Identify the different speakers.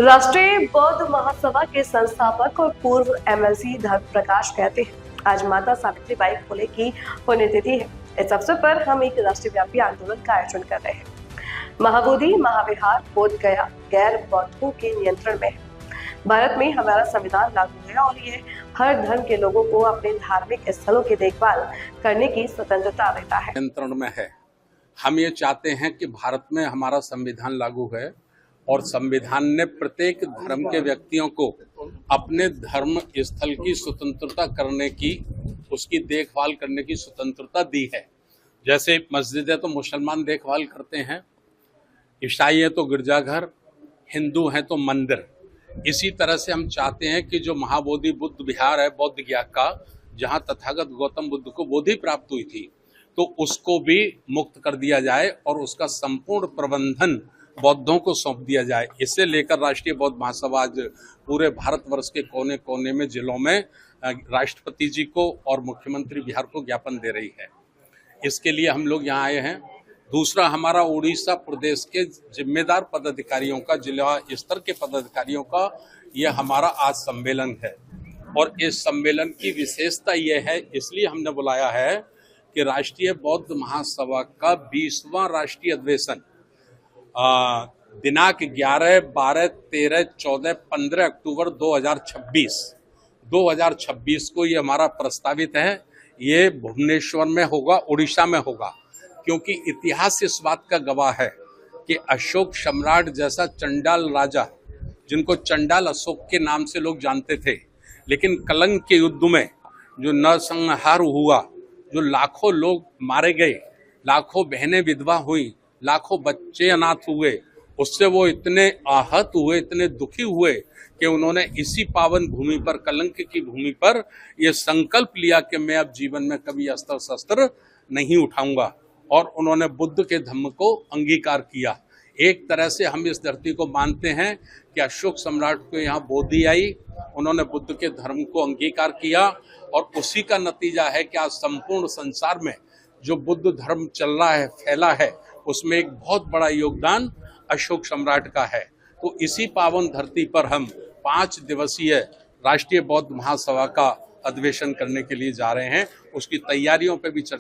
Speaker 1: राष्ट्रीय बौद्ध महासभा के संस्थापक और पूर्व एमएलसी धर्म प्रकाश कहते हैं, आज माता सावित्री बाई फुले की पुण्यतिथि है। इस अवसर पर हम एक राष्ट्रव्यापी आंदोलन का आयोजन कर रहे हैं। महाबोधि महाविहार बोध गया गैर बौद्धों के नियंत्रण में है। भारत में हमारा संविधान लागू है और ये हर धर्म के लोगों को अपने धार्मिक स्थलों की देखभाल करने की स्वतंत्रता देता है।
Speaker 2: नियंत्रण में है। हम ये चाहते हैं कि भारत में हमारा संविधान लागू है और संविधान ने प्रत्येक धर्म के व्यक्तियों को अपने धर्म स्थल की स्वतंत्रता करने की, उसकी देखभाल करने की स्वतंत्रता दी है। जैसे मस्जिद है तो मुसलमान देखभाल करते हैं, ईसाई है तो गिरजाघर, हिंदू हैं तो मंदिर। इसी तरह से हम चाहते हैं कि जो महाबोधि बुद्ध विहार है बौद्ध गया का, जहां तथागत गौतम बुद्ध को बोधि प्राप्त हुई थी, तो उसको भी मुक्त कर दिया जाए और उसका संपूर्ण प्रबंधन बौद्धों को सौंप दिया जाए। इससे लेकर राष्ट्रीय बौद्ध महासभा आज पूरे भारतवर्ष के कोने कोने में, जिलों में राष्ट्रपति जी को और मुख्यमंत्री बिहार को ज्ञापन दे रही है। इसके लिए हम लोग यहाँ आए हैं। दूसरा, हमारा उड़ीसा प्रदेश के जिम्मेदार पदाधिकारियों का, जिला स्तर के पदाधिकारियों का ये हमारा आज सम्मेलन है और इस सम्मेलन की विशेषता ये है, इसलिए हमने बुलाया है कि राष्ट्रीय बौद्ध महासभा का 20वां राष्ट्रीय अधिवेशन दिनांक 11, 12, 13, 14, 15 अक्टूबर 2026 को ये हमारा प्रस्तावित है। ये भुवनेश्वर में होगा, उड़ीसा में होगा, क्योंकि इतिहास इस बात का गवाह है कि अशोक सम्राट जैसा चंडाल राजा, जिनको चंडाल अशोक के नाम से लोग जानते थे, लेकिन कलंक के युद्ध में जो नरसंहार हुआ, जो लाखों लोग मारे गए, लाखों बहनें विधवा हुई, लाखों बच्चे अनाथ हुए, उससे वो इतने आहत हुए, इतने दुखी हुए कि उन्होंने इसी पावन भूमि पर, कलंक की भूमि पर, ये संकल्प लिया कि मैं अब जीवन में कभी अस्त्र शस्त्र नहीं उठाऊंगा, और उन्होंने बुद्ध के धम्म को अंगीकार किया। एक तरह से हम इस धरती को मानते हैं कि अशोक सम्राट को यहाँ बोधि आई, उन्होंने बुद्ध के धर्म को अंगीकार किया और उसी का नतीजा है कि आज संपूर्ण संसार में जो बुद्ध धर्म चल रहा है, फैला है, उसमें एक बहुत बड़ा योगदान अशोक सम्राट का है। तो इसी पावन धरती पर हम 5 दिवसीय राष्ट्रीय बौद्ध महासभा का अधिवेशन करने के लिए जा रहे हैं। उसकी तैयारियों पर भी चर्चा